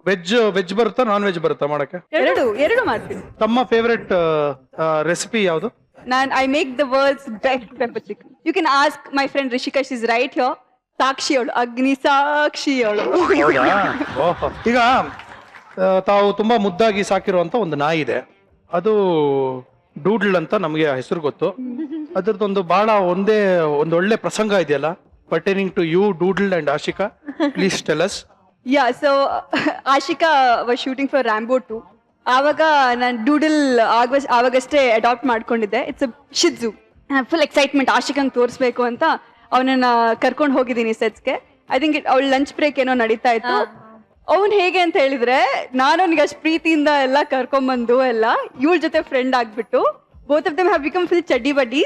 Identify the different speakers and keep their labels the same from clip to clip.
Speaker 1: Veg ಬರುತ್ತಾ non veg ಬರುತ್ತಾ ಮಾಡಕ್ಕೆ?
Speaker 2: ಎರಡು ಮಾಡ್ತೀನಿ.
Speaker 1: ತಮ್ಮ ಫೇವರೆಟ್ ರೆಸಿಪಿ ಯಾವುದು?
Speaker 2: I make the world's best pepper chicken. You can ask my friend Rishika, she's right here. ಸಾಕ್ಷಿ ಅವಳು, ಅಗ್ನಿ ಸಾಕ್ಷಿ ಅವಳು.
Speaker 1: ಈಗ ತಾವು ತುಂಬಾ ಮುದ್ದಾಗಿ ಸಾಕಿರುವಂತ ಒಂದು ನಾಯಿ ಇದೆ, ಅದು ಡೂಡ್ಲ್ ಅಂತ ನಮಗೆ ಹೆಸರು ಗೊತ್ತು. ಅದ್ರದ್ದೊಂದು ಬಹಳ ಒಂದೊಳ್ಳೆ ಪ್ರಸಂಗ ಇದೆಯಲ್ಲ, pertaining to you, Doodle and Ashika. Please tell us.
Speaker 2: Yeah, so Ashika was shooting for Rambo 2. ಆವಾಗ ನಾನು ಡೂಡಲ್ ಆವಾಗಷ್ಟೇ ಅಡಾಪ್ಟ್ ಮಾಡ್ಕೊಂಡಿದ್ದೆ. It's a shih tzu. Full excitement ಆಶಿಕಂಗೆ ತೋರಿಸ್ಬೇಕು ಅಂತ ಅವನನ್ನ ಕರ್ಕೊಂಡು ಹೋಗಿದ್ದೀನಿ ಸೆಟ್ಸ್ಗೆ. ಐ ಥಿಂಕ್ ಅವಳು ಲಂಚ್ ಬ್ರೇಕ್ ಏನೋ ನಡೀತಾ ಇತ್ತು. ಅವ್ನು ಹೇಗೆ ಅಂತ ಹೇಳಿದ್ರೆ, ನಾನು ಅವನಿಗೆ ಅಷ್ಟು ಪ್ರೀತಿಯಿಂದ ಎಲ್ಲ ಕರ್ಕೊಂಬಂದು ಎಲ್ಲ ಇವಳ ಜೊತೆ ಫ್ರೆಂಡ್ ಆಗ್ಬಿಟ್ಟು both of them have become full ಚಡ್ಡಿ ಬಡ್ಡಿ.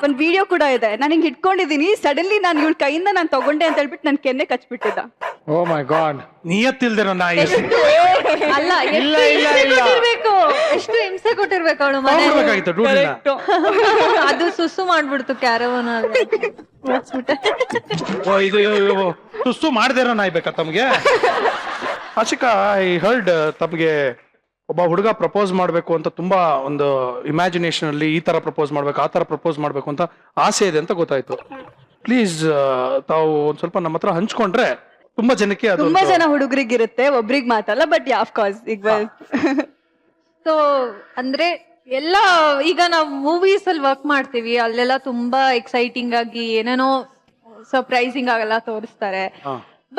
Speaker 2: ಒಂದು ವಿಡಿಯೋ ಕೂಡ ಇದೆ, ನಾನು ಹಿಂಗೆ ಇಟ್ಕೊಂಡಿದ್ದೀನಿ, ಸಡನ್ಲಿ ನಾನು ಇವಳ ಕೈಯಿಂದ ನಾನು ತಗೊಂಡೆ ಅಂತ ಹೇಳ್ಬಿಟ್ಟು ನನ್ನ ಕೆನ್ನೆ ಕಚ್ಬಿಟ್ಟಿದ್ದ.
Speaker 1: ಓ ಮೈ ಗಾಡ್, ನಿಯತ್ತಿಲ್ದಿರೋ ನಾಯಿ.
Speaker 2: ಅಲ್ಲ,
Speaker 3: ಎಷ್ಟು ಹಿಂಸೆ ಕೊಟ್ಟಿರ್ಬೇಕು ಅವಳು ಮನೆ. ಅದು ಸುಸ್ಸು ಮಾಡ್ಬಿಡ್ತು ಕ್ಯಾರವನ್.
Speaker 1: ಇದು ಸುಸ್ಸು ಮಾಡದಿರೋ ನಾಯಿ ಬೇಕಾ ತಮ್ಗೆ? ಆಶಿಕಾ, ಐ ಹರ್ಡ್ ತಮ್ಗೆ ಒಬ್ಬ ಹುಡುಗ ಪ್ರಪೋಸ್ ಮಾಡ್ಬೇಕು ಅಂತ ತುಂಬಾ ಒಂದು ಇಮ್ಯಾಜಿನೇಷನ್ ಅಲ್ಲಿ ಈ ತರ ಪ್ರಪೋಸ್ ಮಾಡ್ಬೇಕು, ಆ ತರ ಪ್ರಪೋಸ್ ಮಾಡ್ಬೇಕು ಅಂತ ಆಸೆ ಇದೆ ಅಂತ ಗೊತ್ತಾಯ್ತು. ಪ್ಲೀಸ್ ತಾವು ಒಂದ್ ಸ್ವಲ್ಪ ನಮ್ಮ ಹತ್ರ ಹಂಚ್ಕೊಂಡ್ರೆ ತುಂಬಾ ಜನಕ್ಕೆ ಅದು
Speaker 2: ತುಂಬಾ ಜನ ಹುಡುಗರಿಗಿರುತ್ತೆ, ಒಬ್ರಿಗೆ ಮಾತಲ್ಲ. ಬಟ್ ಆಫ್ ಕೋರ್ಸ್ ಈಗ
Speaker 3: ಸೊ ಅಂದ್ರೆ ಎಲ್ಲ ಈಗ ನಾವು ಮೂವೀಸ್ ಅಲ್ಲಿ ವರ್ಕ್ ಮಾಡ್ತೀವಿ, ಅಲ್ಲೆಲ್ಲ ತುಂಬಾ ಎಕ್ಸೈಟಿಂಗ್ ಆಗಿ ಏನೇನೋ ಸರ್ಪ್ರೈಸಿಂಗ್ ಆಗಲ್ಲ ತೋರಿಸ್ತಾರೆ.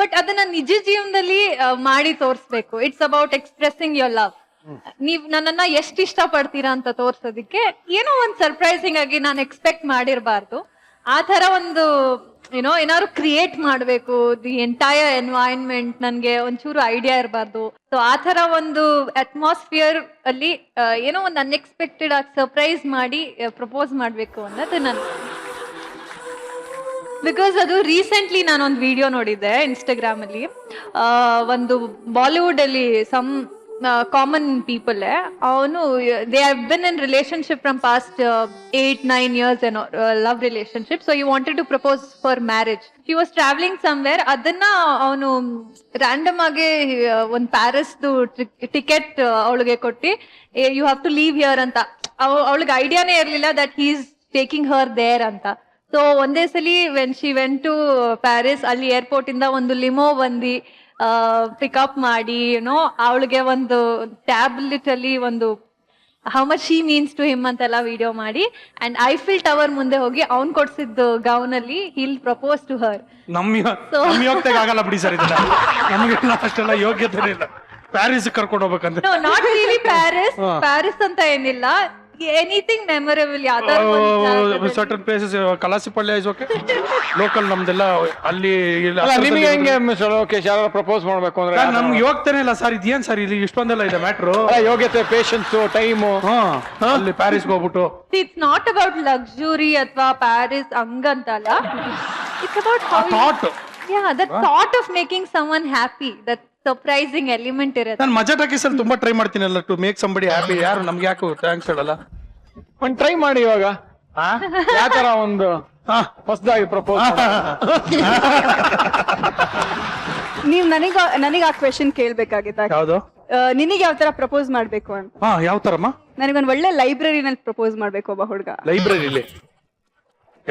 Speaker 3: ಬಟ್ ಅದನ್ನ ನಿಜ ಜೀವನದಲ್ಲಿ ಮಾಡಿ ತೋರಿಸ್ಬೇಕು. It's about expressing your love. ನೀವ್ ನನ್ನನ್ನ ಎಷ್ಟು ಇಷ್ಟ ಪಡ್ತೀರಾ ಅಂತ ತೋರ್ಸೋದಿಕ್ಕೆ ಏನೋ ಒಂದ್ ಸರ್ಪ್ರೈಸಿಂಗ್ ಆಗಿ ನಾನು ಎಕ್ಸ್ಪೆಕ್ಟ್ ಮಾಡಿರ್ಬಾರ್ದು. ಆ ತರ ಒಂದು ಏನಾದ್ರು ಕ್ರಿಯೇಟ್ ಮಾಡ್ಬೇಕು. ದಿ ಎಂಟೈರ್ ಎನ್ವೈರನ್ಮೆಂಟ್ ನನ್ಗೆ ಒಂಚೂರು ಐಡಿಯಾ ಇರಬಾರ್ದು. ಸೊ ಆ ತರ ಒಂದು ಅಟ್ಮಾಸ್ಫಿಯರ್ ಅಲ್ಲಿ ಏನೋ ಒಂದು ಅನ್ಎಕ್ಸ್ಪೆಕ್ಟೆಡ್ ಆಗಿ ಸರ್ಪ್ರೈಸ್ ಮಾಡಿ ಪ್ರಪೋಸ್ ಮಾಡ್ಬೇಕು ಅನ್ನೋದು ನನ್. ಬಿಕಾಸ್ ಅದು ರೀಸೆಂಟ್ಲಿ ನಾನೊಂದು ವಿಡಿಯೋ ನೋಡಿದ್ದೆ ಇನ್ಸ್ಟಾಗ್ರಾಮ್ ಅಲ್ಲಿ. ಒಂದು ಬಾಲಿವುಡ್ ಅಲ್ಲಿ ಸಮ್ ಕಾಮನ್ ಪೀಪಲ್, ಅವನು they have been in relationship from past 8-9 years ಏನೋ love relationship. So he wanted to propose for marriage. He was travelling somewhere. ಅದನ್ನ ಅವನು ರ್ಯಾಂಡಮ್ ಆಗಿ ಒಂದು ಪ್ಯಾರಿಸ್ದು ಟಿಕೆಟ್ ಅವಳಿಗೆ ಕೊಟ್ಟು you have to leave here ಅಂತ. ಅವಳಿಗೆ ಐಡಿಯಾನೇ ಇರ್ಲಿಲ್ಲ that he is taking her there ಅಂತ. ಸೊ ಒಂದೇ ಸಲಿ when she went to Paris, ಅಲ್ಲಿ ಏರ್ಪೋರ್ಟ್ ಇಂದ ಒಂದು ಲಿಮೋ ಬಂದು ಪಿಕಪ್ ಮಾಡಿ ಅವಳಿಗೆ ಒಂದು ಟ್ಯಾಬ್ಲೆಟ್ ಅಲ್ಲಿ ಒಂದು how much she means to him ಅಂತೆಲ್ಲ ವಿಡಿಯೋ ಮಾಡಿ ಅಂಡ್ ಐಫಿಲ್ ಟವರ್ ಮುಂದೆ ಹೋಗಿ ಅವ್ನ್ ಕೊಡ್ಸಿದ್ದು ಗೌನ್ ಅಲ್ಲಿ ಹಿಲ್ ಪ್ರಪೋಸ್ ಟು ಹರ್.
Speaker 1: ಆಗಲ್ಲ ಬಿಡಿ ಸರ್, ನಮ್ಗೆ ಅಷ್ಟೆಲ್ಲ ಯೋಗ್ಯತೆ ಇಲ್ಲ ಪ್ಯಾರಿಸ್ ಕರ್ಕೊಂಡು ಹೋಗ್ಬೇಕಂತ.
Speaker 3: ನಾಟ್ ರಿಯಲಿ ಪ್ಯಾರಿಸ್ ಅಂತ ಏನಿಲ್ಲ, ಎನಿಥಿಂಗ್ ಮೆಮೊರೇಬಲ್. ಯಾವ್ದಾದ್ರು
Speaker 1: certain places, Kalasipalya is okay, local ನಮ್ದೆಲ್ಲ ಅಲ್ಲಿ. ನಿಮಗೆ ಹೆಂಗೆ ಲೋಕೇಶ್ ಯಾರು ಪ್ರಪೋಸ್ ಮಾಡ್ಬೇಕು ಅಂದ್ರೆ ನಮ್ಗೆ ಯೋಗ್ಯತೆ ಇಲ್ಲ ಸರ್. ಇದೇನ್ ಸರ್ ಇಲ್ಲಿ ಇಷ್ಟೊಂದೆಲ್ಲ ಇದೆ ಮ್ಯಾಟ್ರು? ಯೋಗ್ಯತೆ, ಪೇಷನ್ಸ್, ಟೈಮು. ಅಲ್ಲಿ ಪ್ಯಾರಿಸ್ಗೆ ಹೋಗ್ಬಿಟ್ಟು
Speaker 3: ಇಟ್ಸ್ ನಾಟ್ ಅಬೌಟ್ ಲಕ್ಸುರಿ ಅಥವಾ ಪ್ಯಾರಿಸ್ ಹಂಗಂತಲ್ಲ. It's about that thought of making someone happy. That surprising element ಇರುತ್ತೆ.
Speaker 1: ನಾನು ಮಜಾ ಟಾಕೀಸ್ ಅಲ್ಲಿ ತುಂಬಾ ಟ್ರೈ ಮಾಡ್ತೀನಲ್ಲ ಟು ಮೇಕ್ ಸಂಬಡಿ ಹ್ಯಾಪಿ. ಯಾರು ನಮ್ಗೆ ಯಾಕೆ ಥ್ಯಾಂಕ್ಸ್ ಹೇಳಲ್ಲ? ಒಂದು ಟ್ರೈ ಮಾಡಿ ಇವಾಗ. ಯಾವ ತರ ಒಂದು ಹೊಸದಾಗಿ ಪ್ರಪೋಸ್?
Speaker 2: ನೀವ್ ನನಗೆ ಆ ಕ್ವೆಶನ್ ಕೇಳ್ಬೇಕಾಗಿತ್ತ?
Speaker 1: ಯಾವ್ದು?
Speaker 2: ನಿನಗೆ ಯಾವ ತರ ಪ್ರಪೋಸ್ ಮಾಡ್ಬೇಕು ಅಂತ.
Speaker 1: ಯಾವ ತರಮ್ಮ?
Speaker 2: ನನಗೊಂದು ಒಳ್ಳೆ ಲೈಬ್ರರಿನಲ್ಲಿ ಪ್ರಪೋಸ್ ಮಾಡ್ಬೇಕು ಒಬ್ಬ ಹುಡುಗ.
Speaker 1: ಲೈಬ್ರರಿಲಿ?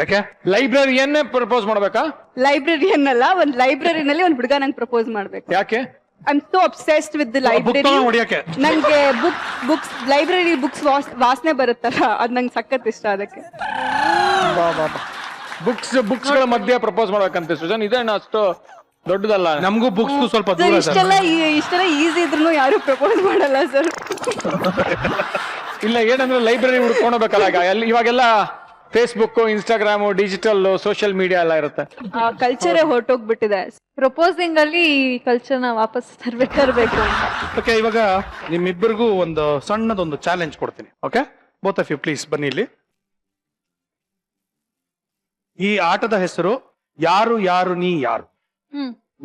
Speaker 1: ಯಾಕೆ ಲೈಬ್ರರಿಯನ್ನೇ ಪ್ರಪೋಸ್ ಮಾಡ್ಬೇಕಾ?
Speaker 2: ಲೈಬ್ರರಿಯನ್ನಲ್ಲ, ಒಂದ್ ಲೈಬ್ರರಿನಲ್ಲಿ ಒಂದ್ ಹುಡುಗ ನಂಗೆ ಪ್ರಪೋಸ್ ಮಾಡ್ಬೇಕು.
Speaker 1: ಯಾಕೆ?
Speaker 2: I am so obsessed with the library. ನಂಗೆ ಬುಕ್ಸ್ ಲೈಬ್ರರಿ ಬುಕ್ಸ್ ವಾಸನೆ ಬರುತ್ತಲ್ಲ, ಅದ್ ನಂಗೆ ಸಖತ್ ಇಷ್ಟ. ಅದಕ್ಕೆ
Speaker 4: ಬುಕ್ಸ್ ಗಳ ಮಧ್ಯೆ ಪ್ರಪೋಸ್ ಮಾಡ್ಬೇಕಂತ ಸುಜನ್, ಇದೇನು ಅಷ್ಟು ದೊಡ್ಡದಲ್ಲ.
Speaker 1: ನಮಗೂ ಬುಕ್ಸ್ ಸ್ವಲ್ಪ ದೂರ.
Speaker 2: ಇಷ್ಟೆಲ್ಲ ಈಸಿ ಇದ್ರು ಯಾರು ಪ್ರಪೋಸ್ ಮಾಡಲ್ಲ ಸರ್.
Speaker 4: ಇಲ್ಲ, ಏನಂದ್ರೆ ಲೈಬ್ರರಿ ಹುಡ್ಕೊಂಡು ಹೋಗ್ಬೇಕಲ್ಲ. ಇವಾಗೆಲ್ಲ Facebook, Instagram, digital social media ಎಲ್ಲ ಇರುತ್ತೆ.
Speaker 2: ಕಲ್ಚರೇ ಹೊರಟೋಗ್ಬಿಟ್ಟಿದೆ.
Speaker 3: ಪ್ರಪೋಸಿಂಗ್ ಅಲ್ಲಿ ಕಲ್ಚರ್ನ ವಾಪಸ್ ತರಬೇಕು.
Speaker 1: ಓಕೆ, ಇವಾಗ ನಿಮ್ಮಿಬ್ಬರಿಗೂ ಒಂದು ಸಣ್ಣದೊಂದು ಚಾಲೆಂಜ್ ಕೊಡ್ತೀನಿ. Okay, both of you please ಬನ್ನಿ ಇಲ್ಲಿ. ಈ ಆಟದ ಹೆಸರು ಯಾರು ಯಾರು ನೀ ಯಾರು.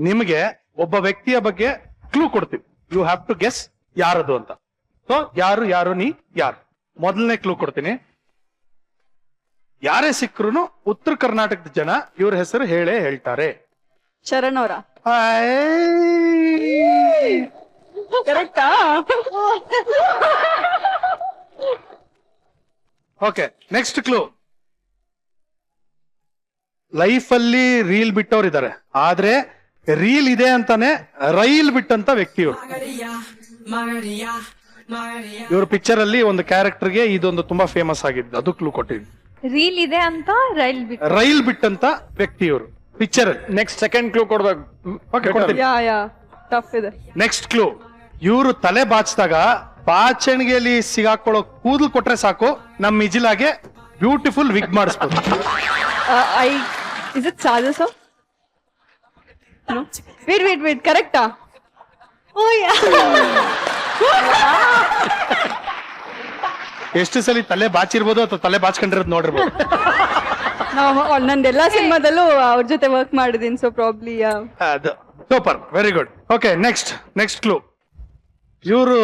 Speaker 1: ನಿಮಗೆ ಒಬ್ಬ ವ್ಯಕ್ತಿಯ ಬಗ್ಗೆ ಕ್ಲೂ ಕೊಡ್ತೀವಿ. ಯು ಹ್ಯಾವ್ ಟು ಗೆಸ್ ಯಾರದು ಅಂತ. ಸೊ ಯಾರು ಯಾರು ನೀ ಯಾರು. ಮೊದಲನೇ ಕ್ಲೂ ಕೊಡ್ತೀನಿ. ಯಾರೇ ಸಿಕ್ಕರು ಉತ್ತರ ಕರ್ನಾಟಕದ ಜನ ಇವ್ರ ಹೆಸರು ಹೇಳ್ತಾರೆ.
Speaker 2: ಶರಣ್ ಅವರ? ಕರೆಕ್ಟಾ?
Speaker 1: Okay, next clue. ಲೈಫ್ ಅಲ್ಲಿ ರೀಲ್ ಬಿಟ್ಟವ್ರು ಇದ್ದಾರೆ, ಆದ್ರೆ ರೀಲ್ ಇದೆ ಅಂತಾನೆ ರೈಲ್ ಬಿಟ್ಟಂತ ವ್ಯಕ್ತಿ ಇವ್ರು. ಇವ್ರ ಪಿಕ್ಚರ್ ಅಲ್ಲಿ ಒಂದು ಕ್ಯಾರೆಕ್ಟರ್ಗೆ ಇದೊಂದು ತುಂಬಾ ಫೇಮಸ್ ಆಗಿದ್ದು, ಅದು ಕ್ಲೂ ಕೊಟ್ಟಿದ್ದು.
Speaker 3: ರೀಲ್ ಇದೆ ಅಂತ ರೈಲ್ ಬಿಟ್ಟು
Speaker 1: ರೈಲ್ ಬಿಟ್ಟಂತ ವ್ಯಕ್ತಿ ಇವರು ಪಿಕ್ಚರ್.
Speaker 4: ನೆಕ್ಸ್ಟ್ ಸೆಕೆಂಡ್ ಕ್ಲೂ ಕೊಡ್ಬೇಕು.
Speaker 2: ಯಾ ಟಫ್ ಇದೆ.
Speaker 1: ನೆಕ್ಸ್ಟ್ ಕ್ಲೂ, ಇವರು ತಲೆ ಬಾಚಿದಾಗ ಬಾಚಣಿಗೆಯಲ್ಲಿ ಸಿಗಾಕೊಳ್ಳೋ ಕೂದಲು ಕೊಟ್ರೆ ಸಾಕು, ನಮ್ ಮಿಜಿಲಾಗೆ ಬ್ಯೂಟಿಫುಲ್ ವಿಗ್ ಮಾಡಿಸ್ಬೋದು.
Speaker 2: Is it Saja sir? No. Wait. Correcta? Oh yeah.
Speaker 1: ಎಷ್ಟು ಸಲ ತಲೆ ಬಾಚಿರ್ಬೋದು ಅಥವಾ ತಲೆ ಬಾಚ್ಕೊಂಡಿರೋದು ನೋಡಿರ್ಬೋದು.
Speaker 2: ನಂದೆಲ್ಲಾ ಸಿನಿಮಾದಲ್ಲೂ ಅವ್ರ ಜೊತೆ ವರ್ಕ್ ಮಾಡಿದೀನಿ, ಸೊ ಪ್ರಾಬ್ಲಿ
Speaker 1: ಅದು super, very good. Okay, next clue. ಇವರು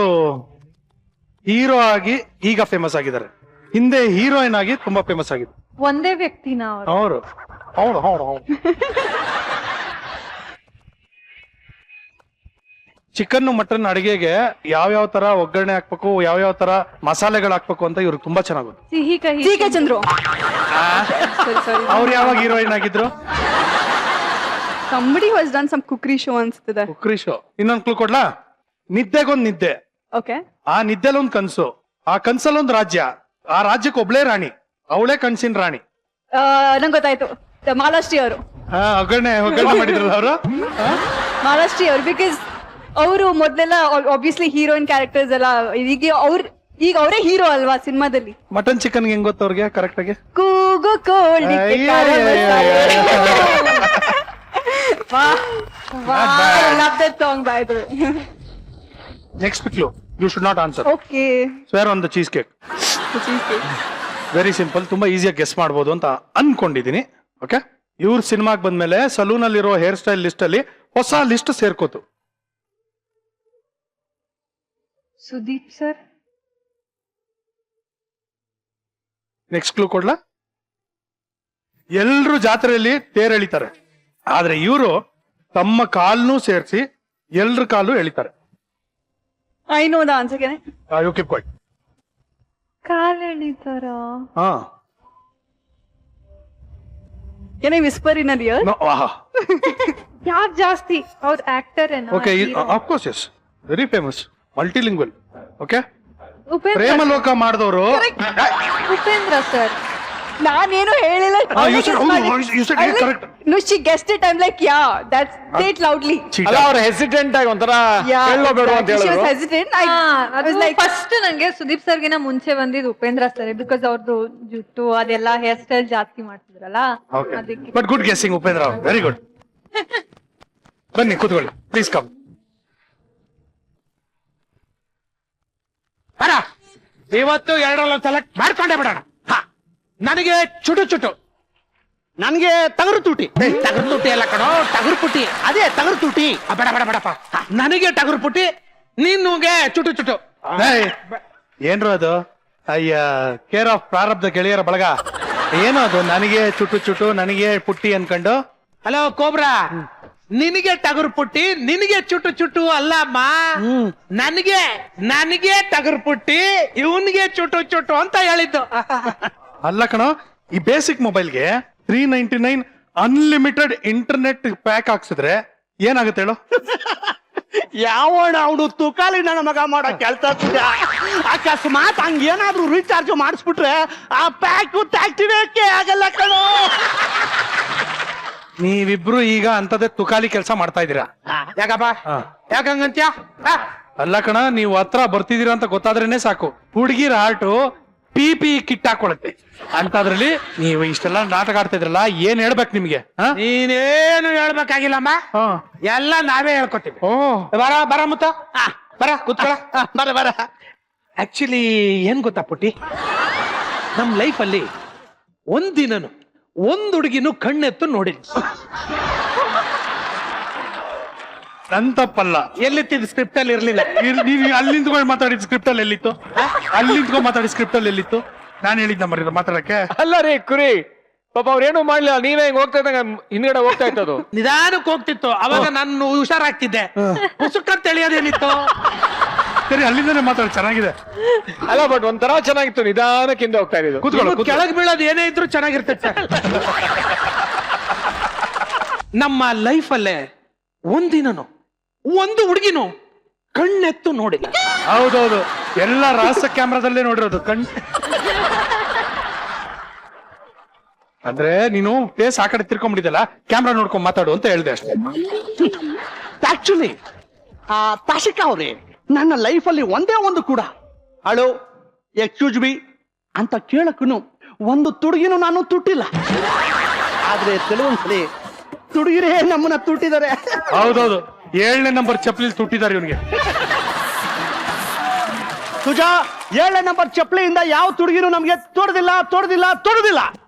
Speaker 1: ಹೀರೋ ಆಗಿ ಈಗ ಫೇಮಸ್ ಆಗಿದ್ದಾರೆ, ಹಿಂದೆ ಹೀರೋಯಿನ್ ಆಗಿ ತುಂಬಾ ಫೇಮಸ್ ಆಗಿದೆ.
Speaker 3: ಒಂದೇ ವ್ಯಕ್ತಿನ ಅವರು?
Speaker 1: ಹೌದು. ಚಿಕನ್ ಮಟನ್ ಅಡಿಗೆಗೆ ಯಾವ ತರ ಒಗ್ಗರಣೆ ಹಾಕ್ಬೇಕು, ಯಾವ ತರ ಮಸಾಲೆಗಳು ಹಾಕ್ಬೇಕು ಅಂತ ಇವ್ರಿಗೆ ತುಂಬಾ ಚೆನ್ನಾಗಿ ಗೊತ್ತು.
Speaker 3: ಸಿಹಿ ಕಹಿ
Speaker 2: ಕೆ ಚಂದ್ರು. Sorry.
Speaker 1: ಅವ್ರು ಯಾವಾಗ ಹೀರೋಯಿನ್ ಆಗಿದ್ರು?
Speaker 2: Somebody who has done some cookery show ಅನ್ಸ್ತದೆ.
Speaker 1: ಕುಕ್ರಿ ಶೋ. ಇನ್ನೊಂದು ಕ್ಲೂ ಕೊಡ್ಲಾ? ನಿದ್ದೆಗೊಂದು ನಿದ್ದೆ,
Speaker 2: Okay.
Speaker 1: ಆ ನಿದ್ದೆಲೊಂದು ಕನ್ಸು, ಆ ಕನ್ಸಲ್ಲೊಂದು ರಾಜ್ಯ, ಆ ರಾಜ್ಯಕ್ಕೆ ಒಬ್ಳೇ ರಾಣಿ, ಅವಳೇ ಕನ್ಸಿನ ರಾಣಿ.
Speaker 2: ನಂಗೆ ಗೊತ್ತಾಯ್ತು, ಮಾಲಾಶ್ರೀ ಅವರು.
Speaker 1: ಒಗ್ಗರಣೆ ಮಾಡಿದ್ರಲ್ಲ ಅವರು.
Speaker 2: ಮಾಲಾಶ್ರೀ ಅವರು, ಬಿಕಾಸ್ ಅವರು ಮೊದ್ಲೆಲ್ಲ ಆಬ್ವಿಯಸ್ಲಿ ಹೀರೋಯಿನ್ ಕ್ಯಾರೆಕ್ಟರ್ಸ್ ಎಲ್ಲ, ಈಗ ಅವರೇ ಹೀರೋ ಅಲ್ವಾ ಸಿನಿಮಾದಲ್ಲಿ.
Speaker 1: ಮಟನ್ ಚಿಕನ್ ಹೆಂಗ್ ಗೊತ್ತ ಅವ್ರಿಗೆ ಕರೆಕ್ಟ್ ಆಗಿ?
Speaker 2: ಕೂಗು ಕೋಳಿ song by the way.
Speaker 1: Next clue, you should not answer.
Speaker 2: Okay.
Speaker 1: Swear on the cheese cake. Very simple, ತುಂಬಾ ಈಸಿಯಾಗಿ ಗೆಸ್ ಮಾಡ್ಬೋದು ಅಂತ ಅನ್ಕೊಂಡಿದೀನಿ. ಓಕೆ, ಇವ್ರ ಸಿನಿಮಾಗ್ ಬಂದ್ಮೇಲೆ ಸಲೂನ್ ಅಲ್ಲಿರೋ ಹೇರ್ ಸ್ಟೈಲ್ ಲಿಸ್ಟ್ ಅಲ್ಲಿ ಹೊಸ ಲಿಸ್ಟ್ ಸೇರ್ಕೋತು.
Speaker 3: ಸುದೀಪ್ ಸರ್.
Speaker 1: ನೆಕ್ಸ್ಟ್ ಕ್ಲೂ ಕೊಡ್ಲಾ? ಎಲ್ರು ಜಾತ್ರೆಯಲ್ಲಿ ತೇರ್ ಎಳಿತಾರೆ, ಆದ್ರೆ ಇವರು ತಮ್ಮ ಕಾಲ್ನೂ ಸೇರಿಸಿ ಎಲ್ರ ಕಾಲು ಎಳಿತಾರೆ.
Speaker 2: I know the answer.
Speaker 1: You keep quiet.
Speaker 3: ಕಾಲ್ ಎಳಿತಾರ?
Speaker 1: ಹಾ,
Speaker 2: Can I whisper in her ear?
Speaker 1: no,
Speaker 3: ಯಾರು ಜಾಸ್ತಿ? ಅವ್ರ ಆಕ್ಟರ್ ಏನೋ?
Speaker 1: Okay, of course, yes, very famous, multilingual. Okay,
Speaker 3: Upendra
Speaker 1: Premaloka ಮಾಡಿದವರು.
Speaker 3: ಉಪೇಂದ್ರ ಸರ್.
Speaker 2: ನಾನೇನು ಹೇಳಿಲ್ಲ.
Speaker 1: you said it correct.
Speaker 2: No, she guessed it. I'm like, yeah, that's, say it loudly.
Speaker 4: ಅಲ್ಲ, ಅವ್ರು ಹೆಸಿಡೆಂಟ್ ಆಗಿ ಒಂಥರ ಹೇಳೋಬೇಡ ಅಂತ
Speaker 2: She was
Speaker 4: ಹೇಳಿದ್ರು.
Speaker 2: hesitant. I was like,
Speaker 3: first ನಂಗೆ ಸುದೀಪ್ ಸರ್ಗಿನ ಮುಂಚೆ ಬಂದಿದ್ದು ಉಪೇಂದ್ರ ಸರ್, ಬಿಕಾಸ್ ಅವ್ರದ್ದು ಜುಟ್ಟು ಅದೆಲ್ಲ ಹೇರ್ ಸ್ಟೈಲ್ ಜಾಸ್ತಿ ಮಾಡ್ತಿದ್ರಲ್ಲ, ಅದಕ್ಕೆ.
Speaker 1: But good guessing Upendra, very good. ಬನ್ನಿ ಕೂತ್ಕೊಳ್ಳಿ, ಪ್ಲೀಸ್ ಕಮ್.
Speaker 5: ಇವತ್ತು ಎರಡರಲ್ಲಿ ಸೆಲೆಕ್ಟ್ ಮಾಡ್ಕೊಂಡೇ ಬಿಡೋಣ. ನನಗೆ ಚುಟು, ನನಗೆ ತಗರು ತುಟಿ. ತಗರು ತುಟಿ ಎಲ್ಲ ಕಣೋ, ಟಗರು ಪುಟಿ. ಅದೇ ತಗರು ತುಟಿ. ಬೇಡಪ್ಪ, ನನಗೆ ಟಗರು ಪುಟಿ, ನಿನ್ಗೆ ಚುಟು.
Speaker 1: ಏನ್ರು ಅದು? ಅಯ್ಯ, ಕೇರ್ ಆಫ್ ಪ್ರಾರಬ್ಧ ಗೆಳೆಯರ ಬಳಗ. ಏನೋ ಅದು, ನನಗೆ ಚುಟು ನನಗೆ ಪುಟ್ಟಿ ಅನ್ಕೊಂಡು.
Speaker 5: ಹಲೋ ಕೋಬ್ರಾ, ನಿನಗೆ ಟಗರು ಪುಟ್ಟಿ, ನಿನಗೆ ಚುಟು ಅಲ್ಲಮ್ಮ. ನನಗೆ ಟಗರು ಪುಟ್ಟಿ, ಇವನ್ಗೆ ಚುಟು ಅಂತ ಹೇಳಿದ್ದು.
Speaker 1: ಅಲ್ಲ ಕಣೋ, ಈ ಬೇಸಿಕ್ ಮೊಬೈಲ್ಗೆ 399 ಅನ್ಲಿಮಿಟೆಡ್ ಇಂಟರ್ನೆಟ್ ಪ್ಯಾಕ್ ಹಾಕ್ಸಿದ್ರೆ ಏನಾಗುತ್ತೆ ಹೇಳು?
Speaker 5: ಯಾವಣ ಅವನು ತುಕಾಲಿ ನನ್ನ ಮಗ ಮಾಡೋ ಕೆಲಸ. ಅಕಸ್ಮಾತ್ ಹಂಗೇನಾದ್ರೂ ರೀಚಾರ್ಜ್ ಮಾಡಿಸ್ಬಿಟ್ರೆ ಆ ಪ್ಯಾಕ್ ಆಕ್ಟಿವೇಟ್ ಆಗಲ್ಲ ಕಣೋ.
Speaker 1: ನೀವಿಬ್ರು ಈಗ ಅಂತದೇ ತುಕಾಲಿ ಕೆಲಸ ಮಾಡ್ತಾ ಇದೀರಾ.
Speaker 5: ಯಾಕಪ್ಪ, ಯಾಕಂಗಂತ್ಯ?
Speaker 1: ಅಲ್ಲ ಕಣ, ನೀವು ಹತ್ರ ಬರ್ತಿದೀರಾ ಅಂತ ಗೊತ್ತಾದ್ರೇನೆ ಸಾಕು, ಹುಡುಗಿರ ಹಾರ್ಟು ಪಿ ಕಿಟ್ ಹಾಕೊಳತ್ತೆ. ಅಂತದ್ರಲ್ಲಿ ನೀವು ಇಷ್ಟೆಲ್ಲ ನಾಟಕ ಆಡ್ತಾ ಇದ್ರಲ್ಲ, ಏನ್ ಹೇಳ್ಬೇಕು ನಿಮ್ಗೆ?
Speaker 5: ನೀನೇನು ಹೇಳ್ಬೇಕಾಗಿಲ್ಲಮ್ಮ, ಎಲ್ಲ ನಾವೇ ಹೇಳ್ಕೊತೀವಿ. ಬರ ಮುತ್ತ, ಬರ ಕೂತ್ಕೊಳ, ಬರ. ಆಕ್ಚುಲಿ ಏನ್ ಗೊತ್ತಾ ಪುಟ್ಟಿ, ನಮ್ ಲೈಫ್ ಅಲ್ಲಿ ಒಂದಿನನು ಒಂದ್ ಹುಡುಗಿನೂ ಕಣ್ಣೆತ್ತು ನೋಡಿಲ್ಲ.
Speaker 1: ನನ್ ತಪ್ಪಲ್ಲ.
Speaker 5: ಎಲ್ಲಿತ್ತಿದ್ ಸ್ಕ್ರಿಪ್ಟ್ ಅಲ್ಲಿ ಇರ್ಲಿಲ್ಲ.
Speaker 1: ನೀವು ಅಲ್ಲಿ ನಿಂತ್ಕೊಂಡು ಮಾತಾಡಿದ ಸ್ಕ್ರಿಪ್ಟ್ ಅಲ್ಲಿ ಎಲ್ಲಿತ್ತು? ಅಲ್ಲಿ ನಿಂತ್ಕೊಂಡು ಮಾತಾಡಿದ ಸ್ಕ್ರಿಪ್ಟ್ ಅಲ್ಲಿ ಎಲ್ಲಿತ್ತು? ನಾನು ಹೇಳಿದ್ದ ಮರಿ ಮಾತಾಡಕ್ಕೆ.
Speaker 4: ಅಲ್ಲ ರೀ ಕುರಿ, ಪಾಪ ಅವ್ರೇನು ಮಾಡ್ಲಿಲ್ಲ, ನೀವೇ ಹಿಂಗ್ ಹೋಗ್ತಾ ಇದ್ದಂಗ ಹಿಂದ್ಗಡೆ ಹೋಗ್ತಾ ಇತ್ತದು.
Speaker 5: ನಿಧಾನಕ್ಕೆ ಹೋಗ್ತಿತ್ತು, ಅವಾಗ ನಾನು ಹುಷಾರಾಗ್ತಿದ್ದೆ. ಮುಸುಕಂತ ಎಳಿಯೋದೇನಿತ್ತು.
Speaker 1: ಸರಿ ಅಲ್ಲಿಂದನೇ ಮಾತಾಡಿ, ಚೆನ್ನಾಗಿದೆ.
Speaker 4: ಅಲ್ಲ ಬಟ್ ಒಂಥರ ಚೆನ್ನಾಗಿತ್ತು, ನಿಧಾನಕ್ಕೆ ಹಿಂದೆ ಹೋಗ್ತಾ ಇದ್ದು.
Speaker 1: ಕೂತ್ಕೊಳ್ಳೋ
Speaker 5: ಕೆಳಗ್ ಬೀಳೋದು ಏನೇ ಇದ್ರು ಚೆನ್ನಾಗಿರ್ತೈತೆ ಸರ್. ನಮ್ಮ ಲೈಫಲ್ಲೇ ಒಂದಿನನು ಒಂದು ಹುಡುಗಿನು ಕಣ್ಣೆತ್ತು ನೋಡಿಲ್ಲ.
Speaker 1: ಹೌದೌದು, ಎಲ್ಲ ರಹಸ್ಯ ಕ್ಯಾಮ್ರಾದಲ್ಲೇ ನೋಡಿರೋದು ಅಂದ್ರೆ ನೀನು ಫೇಸ್ ಆ ಕಡೆ ತಿರ್ಕೊಂಡ್ಬಿಟ್ಟಿದ್ದಲ್ಲ, ಕ್ಯಾಮ್ರಾ ನೋಡ್ಕೊಂಡ್ ಮಾತಾಡು ಅಂತ ಹೇಳ್ದೆ ಅಷ್ಟೇ.
Speaker 6: ಆಕ್ಚುಲಿ ತಾಶಿಕಾ ಅವ್ರೆ, ನನ್ನ ಲೈಫಲ್ಲಿ ಒಂದೇ ಒಂದು ಕೂಡ ಅಳು ಎಕ್ಸ್ಕ್ಯೂಸ್ ಮಿ ಅಂತ ಕೇಳಕ್ಕೂ ಒಂದು ತುಡುಗಿನೂ ನಾನು ತುಟ್ಟಿಲ್ಲ. ಆದ್ರೆ ಕೆಲವೊಂದ್ಸಲಿ ತುಡುಗಿರೇ ನಮ್ಮನ್ನ ತುಟ್ಟಿದ್ದಾರೆ.
Speaker 1: ಹೌದೌದು, 7ನೇ ನಂಬರ್ ಚಪ್ಪಲಿ ತುಟ್ಟಿದ್ದಾರೆ ಇವನಿಗೆ.
Speaker 6: ಸುಜಾ, 7ನೇ ನಂಬರ್ ಚಪ್ಪಲಿಯಿಂದ ಯಾವ ತುಡುಗಿನೂ ನಮ್ಗೆ ತೊಡ್ದಿಲ್ಲ.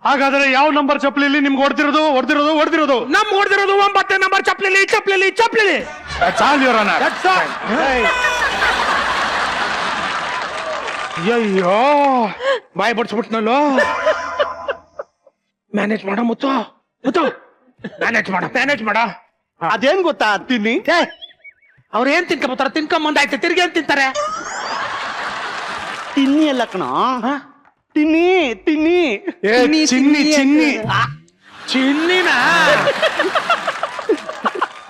Speaker 1: ಹಾಗಾದ್ರೆ ಯಾವ ನಂಬರ್ ಚಪ್ಪಲಿಲಿ ನಿಮ್ಗೆ ಹೊಡೆದಿರೋದು?
Speaker 5: ನಮ್ ಹೊಡೆದಿರೋದು 9ನೇ ನಂಬರ್ ಚಪ್ಲಿ.
Speaker 1: ಚಾಲಿಯವರನ್ನ
Speaker 5: ಅಯ್ಯೋ ಬಾಯ್ ಬಡ್ಸ್ಬಿಟ್ನಲ್ಲೋ. ಮ್ಯಾನೇಜ್ ಮಾಡ ಮುತ್ತು ಮ್ಯಾನೇಜ್ ಮಾಡ.
Speaker 6: ಅದೇನ್ ಗೊತ್ತಾ ತಿನ್ನಿ,
Speaker 5: ಅವ್ರ ಏನ್ ತಿನ್ಕೊಂಬತ್ತಾರ, ತಿನ್ಕೊಂಬಂದಾಯ್ತು, ತಿರ್ಗಿ ಏನ್ ತಿಂತಾರೆ?
Speaker 6: ತಿನ್ನಿ ಅಲ್ಲ ಕಣ, ತಿನ್ನಿ.
Speaker 1: ಚಿನ್ನಿ
Speaker 5: ಚಿನ್ನಿನ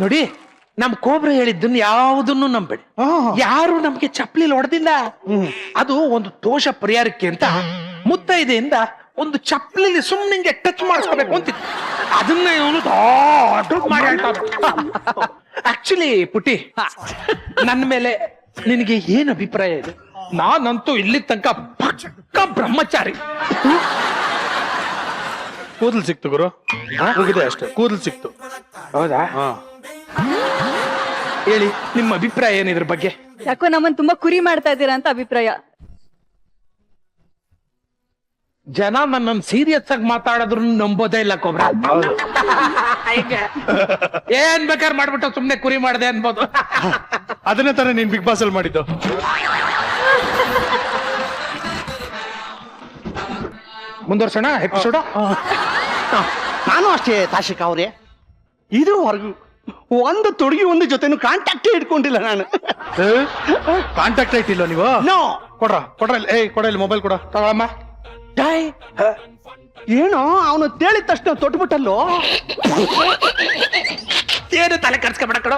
Speaker 5: ನೋಡಿ, ನಮ್ ಕೋಬ್ರ ಹೇಳಿದ್ದನ್ನ ಯಾವುದನ್ನು ನಂಬೇಡಿ. ಯಾರು ನಮ್ಗೆ ಚಪ್ಲಿಲ್ ಹೊಡೆದಿಲ್ಲ. ಅದು ಒಂದು ದೋಷ ಪರಿಹಾರಕ್ಕೆ ಅಂತ ಮುತ್ತೈದೆಯಿಂದ ಒಂದು ಚಪ್ಲಿಲಿ ಸುಮ್ಮನೆ ಟಚ್ ಮಾಡಿಸ್ಕೋಬೇಕು ಅಂತಿತ್ತು. ಅದನ್ನ ಇವನು ದೊಡ್ಡ ಮಾಡಿ ಹೇಳ್ತಾನೆ. ಆಕ್ಚುಲಿ ಪುಟಿ, ನನ್ನ ಮೇಲೆ ನಿನಗೆ ಏನ್ ಅಭಿಪ್ರಾಯ ಇದೆ? ನಾನಂತೂ ಇಲ್ಲಿ ತನಕ ಪಕ್ಕ ಬ್ರಹ್ಮಚಾರಿ.
Speaker 1: ಕೂದಲು ಸಿಕ್ತು ಗುರು, ಮುಗಿದೆ ಅಷ್ಟೇ, ಕೂದಲು ಸಿಕ್ತು.
Speaker 5: ಹೌದಾ? ಹೇಳಿ ನಿಮ್ಮ ಅಭಿಪ್ರಾಯ ಏನಿದ್ರ ಬಗ್ಗೆ?
Speaker 2: ಯಾಕೋ ನಮ್ಮನ್ ತುಂಬಾ ಕುರಿ ಮಾಡ್ತಾ ಇದ್ದೀರಾ ಅಂತ ಅಭಿಪ್ರಾಯ.
Speaker 5: ಜನ ನನ್ನನ್ನು ಸೀರಿಯಸ್ ಆಗಿ ಮಾತಾಡಿದ್ರು ನಂಬೋದೇ ಇಲ್ಲ ಕೊಬ್ರ. ಏನ್ ಬೇಕಾದ್ರೆ ಮಾಡ್ಬಿಟ್ಟು ಸುಮ್ನೆ ಕುರಿ ಮಾಡಿದೆ ಅನ್ಬೋದು.
Speaker 1: ಅದನ್ನೇ ತರ ನೀನ್ ಬಿಗ್ ಬಾಸ್ ಅಲ್ಲಿ ಮಾಡಿದ್ದು.
Speaker 5: ಮುಂದುವರ್ಸೋಣ ಎಪಿಸೋಡ್.
Speaker 6: ನಾನು ಅಷ್ಟೇ ತಾಶಿಕಾ ಅವ್ರೆ, ಇದುವರೆಗೂ ಒಂದು ತುಡುಗಿ ಒಂದು ಜೊತೆನು ಕಾಂಟ್ಯಾಕ್ಟೇ ಇಟ್ಕೊಂಡಿಲ್ಲ ನಾನು.
Speaker 1: ಕಾಂಟ್ಯಾಕ್ಟ್ ಐತಿಲ್ಲ ನೀವು?
Speaker 6: ನೋ.
Speaker 1: ಕೊಡ್ರ ಇಲ್ಲಿ ಮೊಬೈಲ್ ಕೊಡ.
Speaker 5: ತಗೊಳಮ್ಮ.
Speaker 6: ಡಾಯ್ ಏನೋ ಅವನು ತೇಳಿದ ತಕ್ಷಣ ತೊಟ್ಬಿಟ್ಟಲ್ಲೋ.
Speaker 5: ಏನು ತಲೆ ಕರ್ಸ್ಕೊಬೇಡ ಕಣೋ,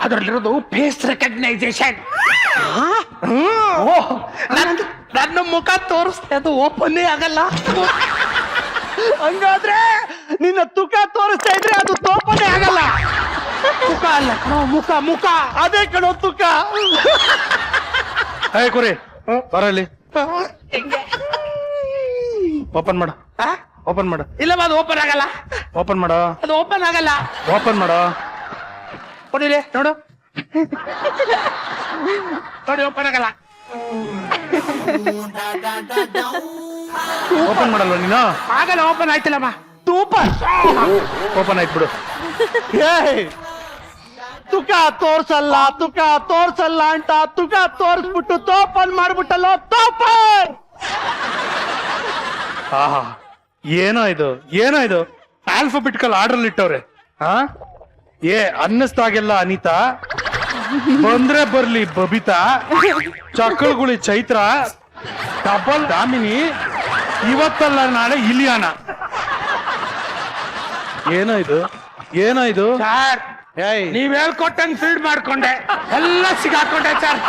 Speaker 5: ಅದರಲ್ಲಿರೋದು ಫೇಸ್ ರೆಕಗ್ನೈಸೇಷನ್. ನನ್ನ ಮುಖ ತೋರಿಸ್ತೆ, ಅದು ಓಪನ್ನೇ ಆಗಲ್ಲ.
Speaker 6: ಹಂಗಾದ್ರೆ ನಿನ್ನ ತುಕ ತೋರಿಸ್ತಾ ಇದ್ರೆ ಅದು ತೋಪನೇ ಆಗಲ್ಲ.
Speaker 5: ಮುಖ ಅಲ್ಲ ಕಣೋ, ಮುಖ
Speaker 6: ಅದೇ ಕಣೋ ತುಕ.
Speaker 1: ಕುರಿ ಬರಲಿ, ಓಪನ್ ಮಾಡ.
Speaker 5: ಇಲ್ಲ, ಅದು ಓಪನ್ ಆಗಲ್ಲ.
Speaker 1: ಓಪನ್ ಮಾಡ.
Speaker 5: ಅದು ಓಪನ್ ಆಗಲ್ಲ.
Speaker 1: ಓಪನ್ ಮಾಡ.
Speaker 5: ಕೊಡಿಲೆ ನೋಡು, ನೋಡಿ ಓಪನ್ ಆಗಲ್ಲ.
Speaker 1: ಓಪನ್ ಮಾಡಲ್ವ ನೀನು?
Speaker 5: ಆಗಲ್ಲ, ಓಪನ್ ಆಯ್ತಿಲ್ಲಮ್ಮ.
Speaker 6: ಸೂಪರ್,
Speaker 1: ಓಪನ್ ಆಯ್ತು ಬಿಡು.
Speaker 6: ತುಕ ತೋರ್ಸಲ್ಲ ಅಂತ ತುಕ ತೋರಿಸ್ಬಿಟ್ಟು ತೋಪನ್ ಮಾಡ್ಬಿಟ್ಟಲ್ಲೋ, ತೋಪನ್.
Speaker 1: ಆಹಾ, ಏನೋ ಇದು ಆಲ್ಫಾಬೆಟಿಕಲ್ ಆರ್ಡರ್ ಇಟ್ಟವ್ರೆ. ಅನ್ನಿಸ್ದಾಗೆಲ್ಲ ಅನಿತಾ, ಬಂದ್ರೆ ಬರ್ಲಿ ಬಬಿತಾ, ಚಕ್ಕಳುಗುಳಿ ಚೈತ್ರ, ಡಬಲ್ ದಾಮಿನಿ, ಇವತ್ತಲ್ಲ ನಾಳೆ ಇಲಿಯಾನ. ಏನೋ ಇದು
Speaker 5: ಸರ್, ನೀವ್ ಹೇಳ್ಕೊಟ್ಟಂಗ್ ಫೀಡ್ ಮಾಡ್ಕೊಂಡೆ, ಎಲ್ಲ ಸಿಗಾಕೊಂಡೆ ಸರ್.